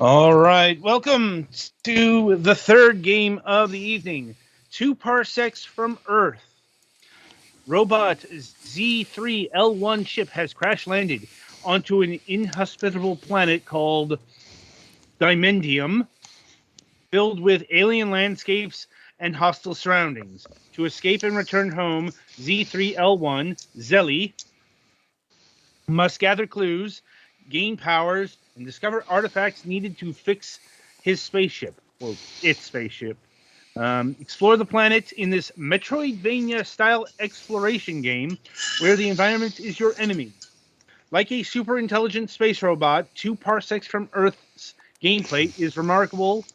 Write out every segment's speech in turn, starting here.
All right, welcome to the third game of the evening. Two parsecs from Earth. Robot Z3L1 ship has crash landed onto an inhospitable planet called Dimendium, filled with alien landscapes and hostile surroundings. To escape and return home, Z3L1, Zelly, must gather clues, gain powers, and discover artifacts needed to fix his spaceship, or its spaceship. Explore the planet in this Metroidvania-style exploration game where the environment is your enemy. Like a super intelligent space robot, Two Parsecs from Earth's gameplay is remarkable,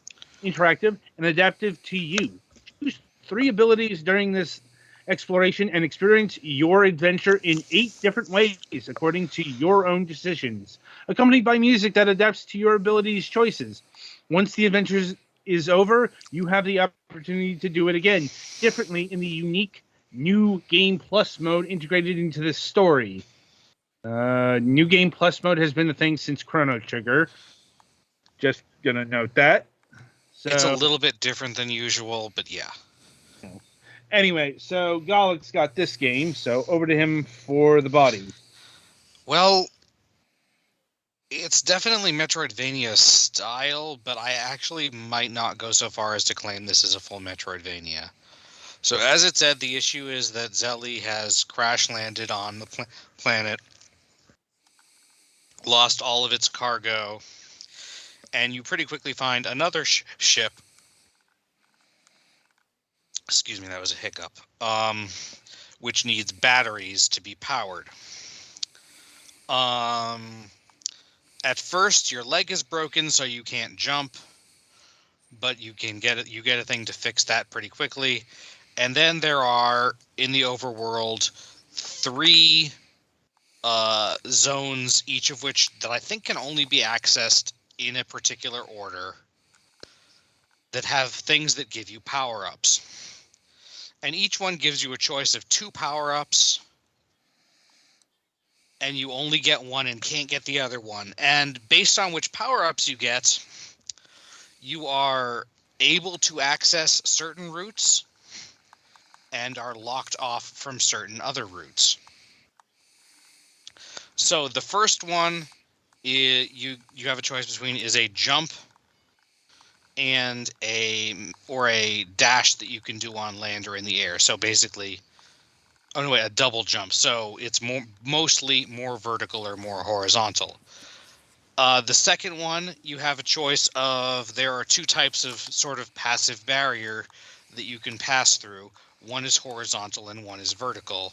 interactive, and adaptive to you. Choose three abilities during this exploration and experience your adventure in 8 different ways according to your own decisions, accompanied by music that adapts to your abilities' choices. Once the adventure is over, you have the opportunity to do it again, differently in the unique New Game Plus mode integrated into this story. New Game Plus mode has been a thing since Chrono Trigger. Just gonna note that. It's a So little bit different than usual, but yeah. anyway, so Gallick's got this game, so over to him for the body. Well, it's definitely Metroidvania style, but I actually might not go so far as to claim this is a full Metroidvania. So, as it said, the issue is that Zelly has crash landed on the planet, lost all of its cargo, and you pretty quickly find another ship. Excuse me, that was a hiccup. Which needs batteries to be powered. At first, your leg is broken, so you can't jump, but you can get it. You get a thing to fix that pretty quickly. And then there are in the overworld 3 zones, each of which that I think can only be accessed in a particular order, that have things that give you power-ups. And each one gives you a choice of 2 power-ups, and you only get one and can't get the other one. And based on which power-ups you get, you are able to access certain routes and are locked off from certain other routes. So the first one is you have a choice between is a jump and a dash that you can do on land or in the air. So basically, a double jump. So it's mostly more vertical or more horizontal. The second one, you have a choice of, there are 2 types of sort of passive barrier that you can pass through. One is horizontal and one is vertical,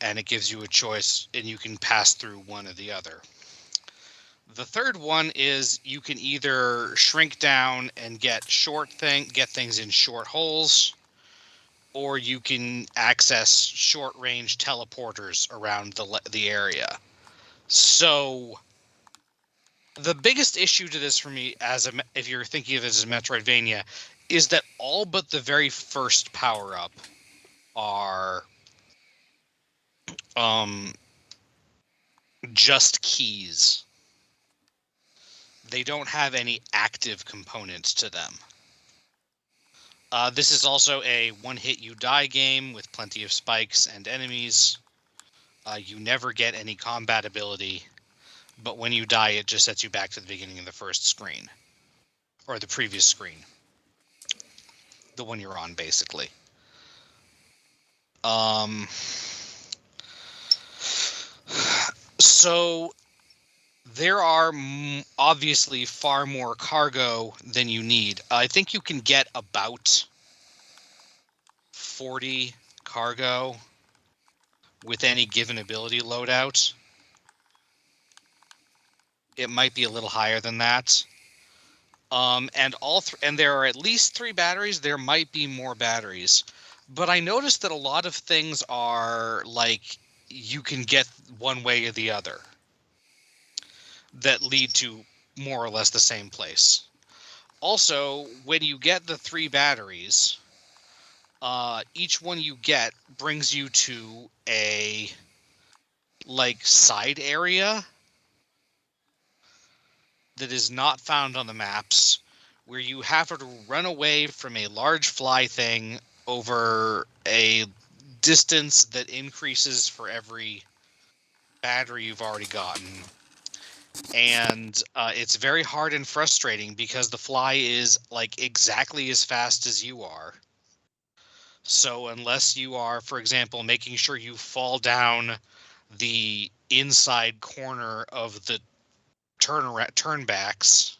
and it gives you a choice, and you can pass through one or the other. The third one is you can either shrink down and get things in short holes, or you can access short-range teleporters around the area. So the biggest issue to this for me, if you're thinking of it as a Metroidvania, is that all but the very first power-up are just keys. They don't have any active components to them. This is also a one-hit-you-die game with plenty of spikes and enemies. You never get any combat ability, but when you die, it just sets you back to the beginning of the first screen. Or the previous screen. The one you're on, basically. So there are obviously far more cargo than you need. I think you can get about 40 cargo with any given ability loadout. It might be a little higher than that. And there are at least 3 batteries. There might be more batteries. But I noticed that a lot of things are like you can get one way or the other that lead to more or less the same place. Also, when you get the 3 batteries, each one you get brings you to a side area that is not found on the maps, where you have to run away from a large fly thing over a distance that increases for every battery you've already gotten. And it's very hard and frustrating because the fly is like exactly as fast as you are. So unless you are, for example, making sure you fall down the inside corner of the turnbacks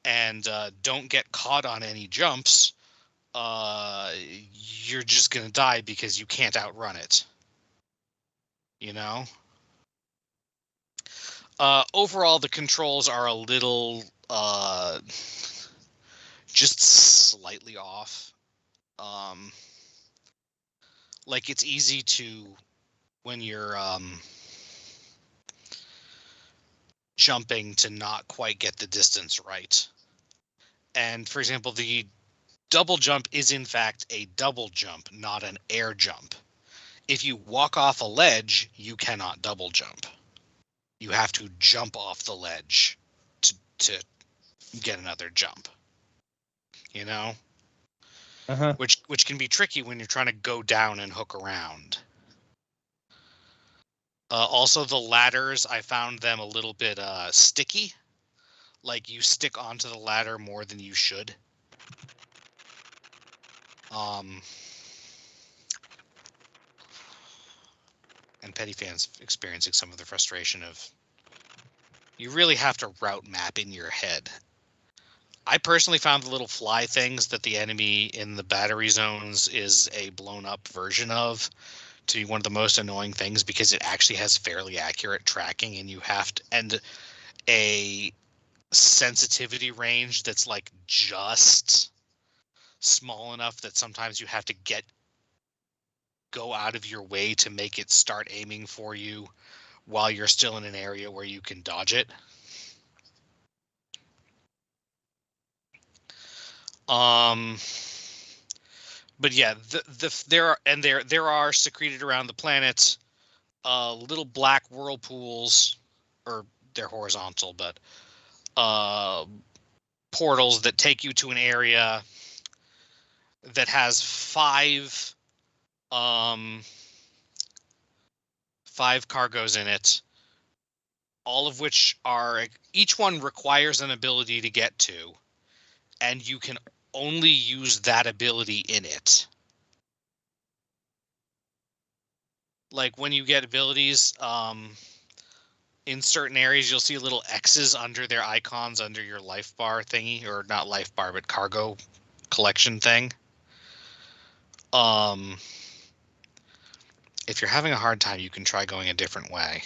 and don't get caught on any jumps, you're just gonna die because you can't outrun it. You know. Overall, the controls are a little just slightly off. Um, like it's easy to when you're jumping to not quite get the distance right. And for example, the double jump is in fact a double jump, not an air jump. If you walk off a ledge, you cannot double jump. You have to jump off the ledge to get another jump. You know? Uh-huh. Which can be tricky when you're trying to go down and hook around. Also, the ladders, I found them a little bit sticky. Like you stick onto the ladder more than you should. And Petty fans experiencing some of the frustration of you really have to route map in your head. I personally found the little fly things that the enemy in the battery zones is a blown up version of to be one of the most annoying things because it actually has fairly accurate tracking and you have to and a sensitivity range that's like just small enough that sometimes you have to go out of your way to make it start aiming for you while you're still in an area where you can dodge it. But yeah, there are secreted around the planet little black whirlpools, or they're horizontal, but portals that take you to an area that has five cargoes in it, all of which are each one requires an ability to get to, and you can only use that ability in it. Like when you get abilities, in certain areas, you'll see little X's under their icons under your life bar thingy, or not life bar, but cargo collection thing. If you're having a hard time, you can try going a different way.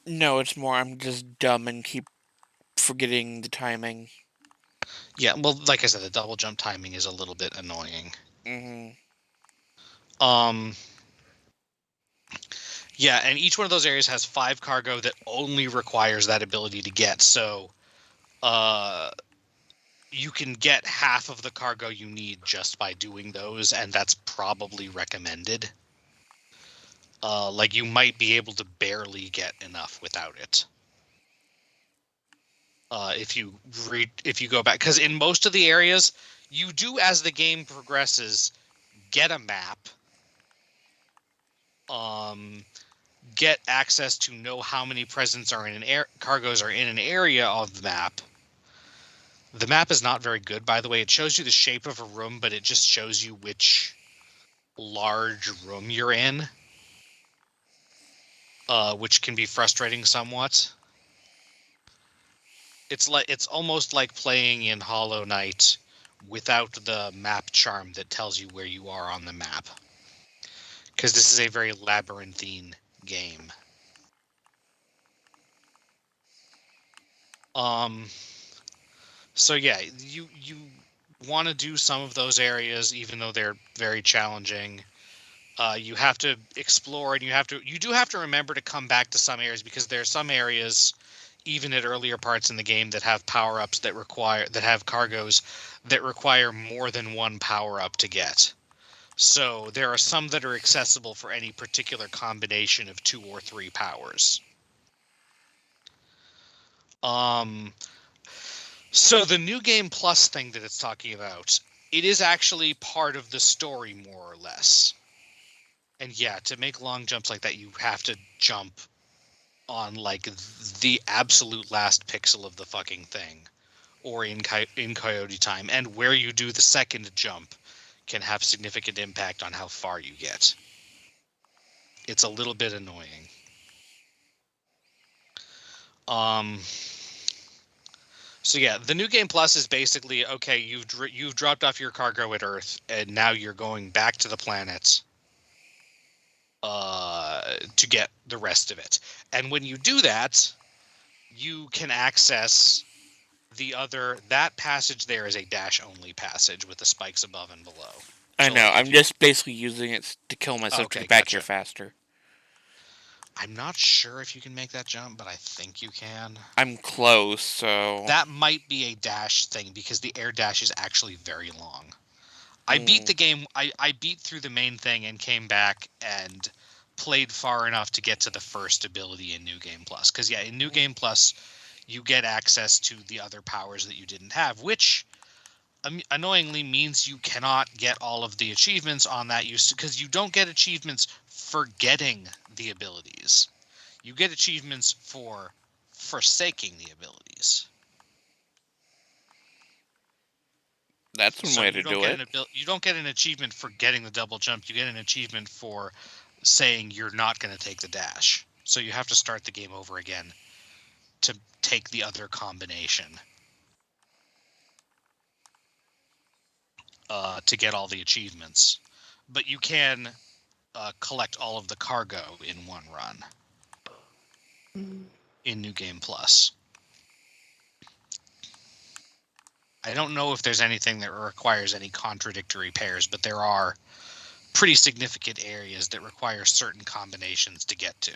No, it's more I'm just dumb and keep forgetting the timing. Yeah, well, like I said, the double jump timing is a little bit annoying. Mm-hmm. Yeah, and each one of those areas has 5 cargo that only requires that ability to get. So, you can get half of the cargo you need just by doing those, and that's probably recommended. Like you might be able to barely get enough without it. If you go back, because in most of the areas, you do as the game progresses get a map, get access to know how many presents are in cargoes are in an area of the map. The map is not very good, by the way. It shows you the shape of a room, but it just shows you which large room you're in, which can be frustrating somewhat. It's almost like playing in Hollow Knight without the map charm that tells you where you are on the map, because this is a very labyrinthine game. So yeah, you want to do some of those areas, even though they're very challenging. You have to explore, and you do have to remember to come back to some areas, because there are some areas, even at earlier parts in the game, that have power-ups that have cargoes that require more than one power-up to get. So there are some that are accessible for any particular combination of 2 or 3 powers. So the New Game Plus thing that it's talking about, it is actually part of the story, more or less. And yeah, to make long jumps like that, you have to jump on like the absolute last pixel of the fucking thing, or in coyote time. And where you do the second jump can have significant impact on how far you get. It's a little bit annoying. So yeah, the New Game Plus is basically, okay, you've dropped off your cargo at Earth, and now you're going back to the planet to get the rest of it. And when you do that, you can access that passage. There is a dash only passage with the spikes above and below. I So know. like I'm if you, just basically using it to kill myself to okay, get back here gotcha. faster. I'm not sure if you can make that jump, but I think you can. I'm close, so That might be a dash thing because the air dash is actually very long. I beat the game. I beat through the main thing and came back and played far enough to get to the first ability in New Game Plus. Because yeah, in New Game Plus, you get access to the other powers that you didn't have, which annoyingly means you cannot get all of the achievements on that use, because you don't get achievements for getting the abilities. You get achievements for forsaking the abilities. that's one So way to do it. you don't get an achievement for getting the double jump. You get an achievement for saying you're not going to take the dash. So you have to start the game over again to take the other combination to get all the achievements. But you can collect all of the cargo in one run in New Game Plus. I don't know if there's anything that requires any contradictory pairs, but there are pretty significant areas that require certain combinations to get to.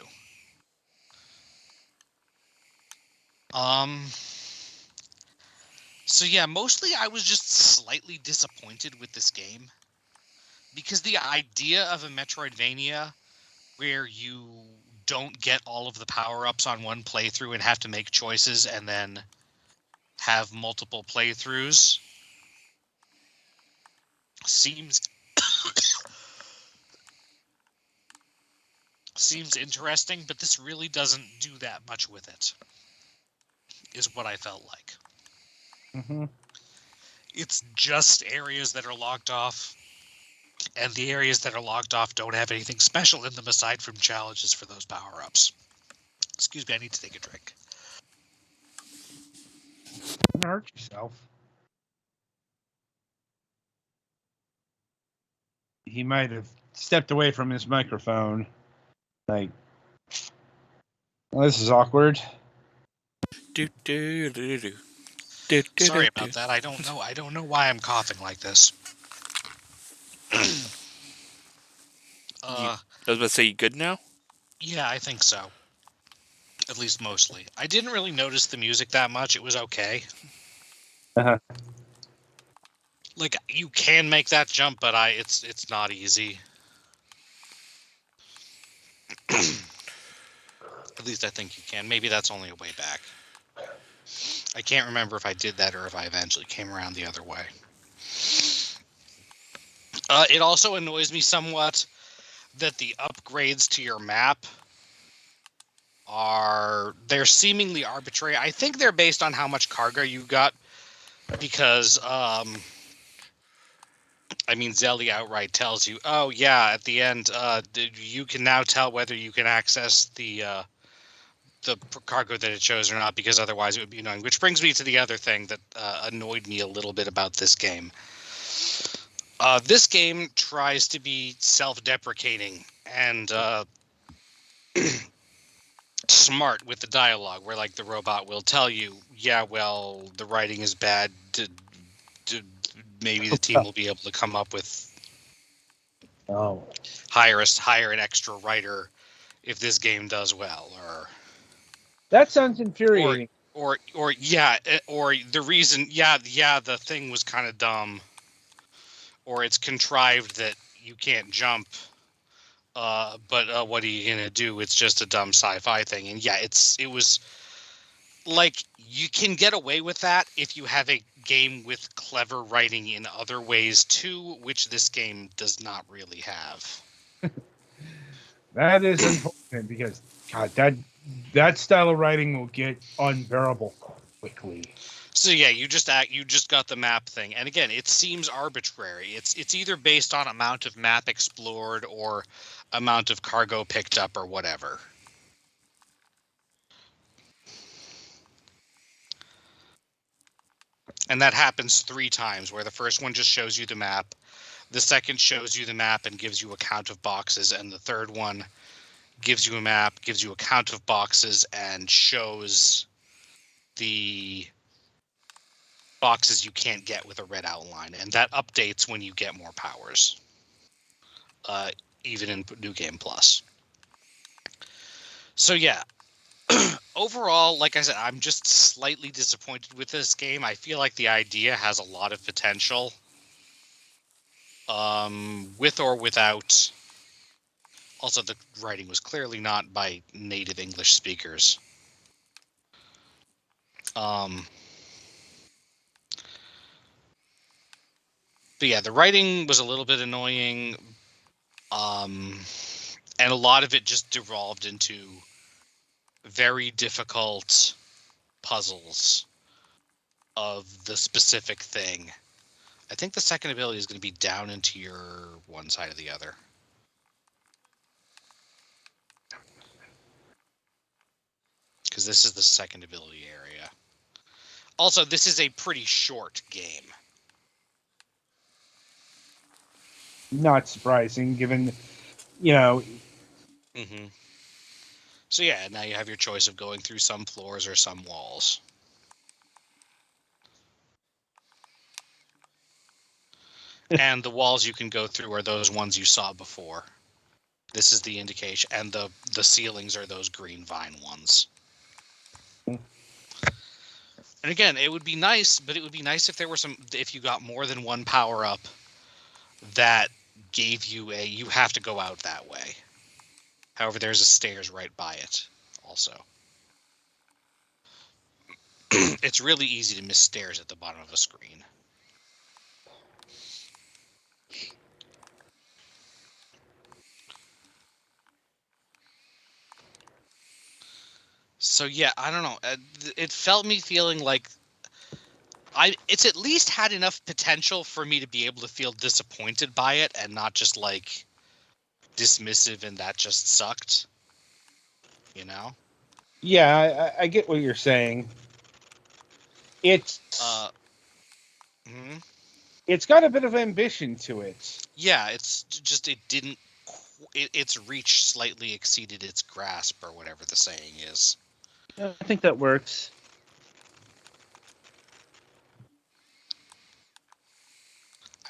So yeah, mostly I was just slightly disappointed with this game, because the idea of a Metroidvania where you don't get all of the power-ups on one playthrough and have to make choices and then have multiple playthroughs seems interesting, but this really doesn't do that much with it, is what I felt like. Mm-hmm. It's just areas that are locked off, and the areas that are locked off don't have anything special in them aside from challenges for those power-ups. Excuse me, I need to take a drink. Don't hurt yourself. He might have stepped away from his microphone. Like, well, this is awkward. Sorry about that. I don't know. I don't know why I'm coughing like this. I was about to say, you good now? Yeah, I think so. At least mostly. I didn't really notice the music that much. It was okay. Uh-huh. Like, you can make that jump, but it's not easy. At least I think you can. Maybe that's only a way back. I can't remember if I did that or if I eventually came around the other way. It also annoys me somewhat that the upgrades to your map they're seemingly arbitrary. I think they're based on how much cargo you got, because Zelly outright tells you, oh yeah, at the end, you can now tell whether you can access the cargo that it shows or not, because otherwise it would be annoying. Which brings me to the other thing that annoyed me a little bit about this game. This game tries to be self-deprecating and smart with the dialogue, where like the robot will tell you, yeah, well, the writing is bad. Maybe the team will be able to come up with hire an extra writer if this game does well, or that sounds infuriating. Or the reason, the thing was kind of dumb, or it's contrived that you can't jump. But what are you gonna do? It's just a dumb sci-fi thing, and yeah, it was like, you can get away with that if you have a game with clever writing in other ways too, which this game does not really have. That is unfortunate because, God, that style of writing will get unbearable quickly. So yeah, you just got the map thing, and again, it seems arbitrary. It's either based on amount of map explored or amount of cargo picked up or whatever. And that happens 3 times, where the first one just shows you the map, the second shows you the map and gives you a count of boxes, and the third one gives you a map, gives you a count of boxes, and shows the boxes you can't get with a red outline, and that updates when you get more powers, even in New Game Plus. So yeah, overall, like I said, I'm just slightly disappointed with this game. I feel like the idea has a lot of potential, with or without. Also, the writing was clearly not by native English speakers. But yeah, the writing was a little bit annoying, and a lot of it just devolved into very difficult puzzles of the specific thing. I think the second ability is going to be down into your one side or the other. Because this is the second ability area. Also, this is a pretty short game. Not surprising, given, you know. Mm-hmm. So yeah, now you have your choice of going through some floors or some walls. And the walls you can go through are those ones you saw before. This is the indication, and the ceilings are those green vine ones. And again, it would be nice, but it would be nice if there were if you got more than one power up that gave you you have to go out that way. However, there's a stairs right by it also. It's really easy to miss stairs at the bottom of a screen. So yeah, I don't know. It felt me feeling like it's at least had enough potential for me to be able to feel disappointed by it and not just like dismissive and that just sucked. You know? Yeah, I get what you're saying. It's hmm it's got a bit of ambition to it. Yeah, it's just it didn't. Its reach slightly exceeded its grasp, or whatever the saying is. I think that works.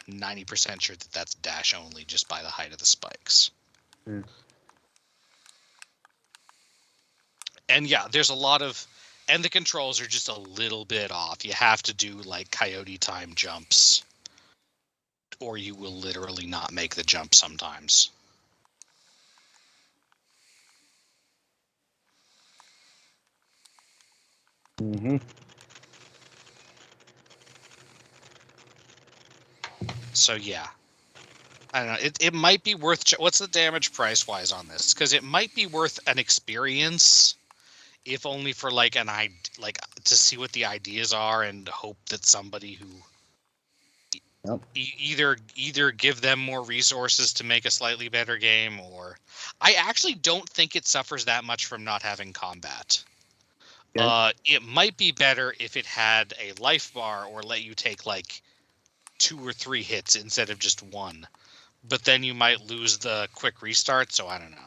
I'm 90% sure that that's dash only, just by the height of the spikes. Mm. And yeah, there's a lot of, and the controls are just a little bit off. You have to do like coyote time jumps, or you will literally not make the jump sometimes. Mm-hmm. So yeah, I don't know. It might be worth. What's the damage price wise on this? Because it might be worth an experience, if only for like to see what the ideas are and hope that somebody who either give them more resources to make a slightly better game, or I actually don't think it suffers that much from not having combat. Okay. It might be better if it had a life bar or let you take like 2 or 3 hits instead of just 1. But then you might lose the quick restart, so I don't know.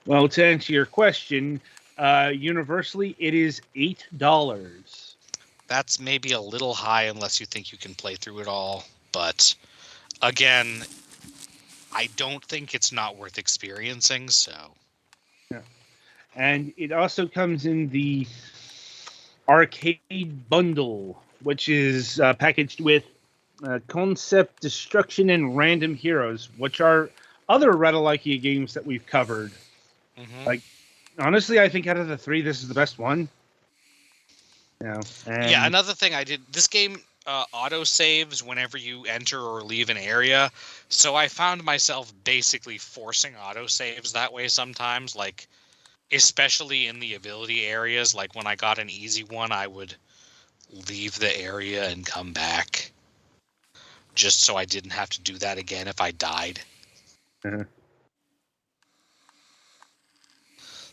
Well, to answer your question, universally it is $8. That's maybe a little high unless you think you can play through it all. But again, I don't think it's not worth experiencing, so. Yeah. And it also comes in the arcade bundle, which is packaged with Concept, Destruction, and Random Heroes, which are other Ratalaika games that we've covered. Mm-hmm. Like, honestly, I think out of the 3, this is the best one. Yeah. Yeah, another thing I did, this game auto saves whenever you enter or leave an area, so I found myself basically forcing auto saves that way sometimes, like especially in the ability areas. Like when I got an easy one, I would leave the area and come back just so I didn't have to do that again if I died. Uh-huh.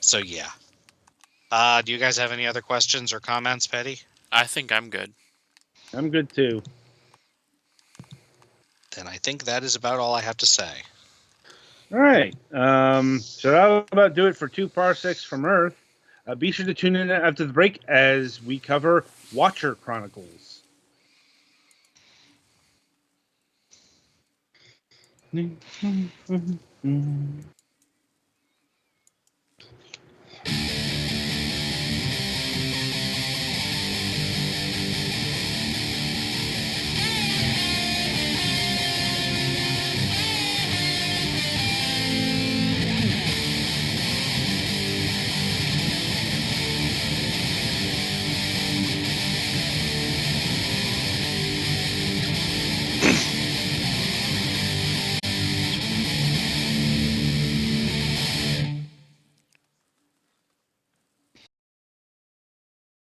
So yeah. Do you guys have any other questions or comments, Petty? I think I'm good. I'm good too. Then I think that is about all I have to say. All right. So that'll about do it for 2 Parsecs from Earth. Be sure to tune in after the break as we cover Watcher Chronicles.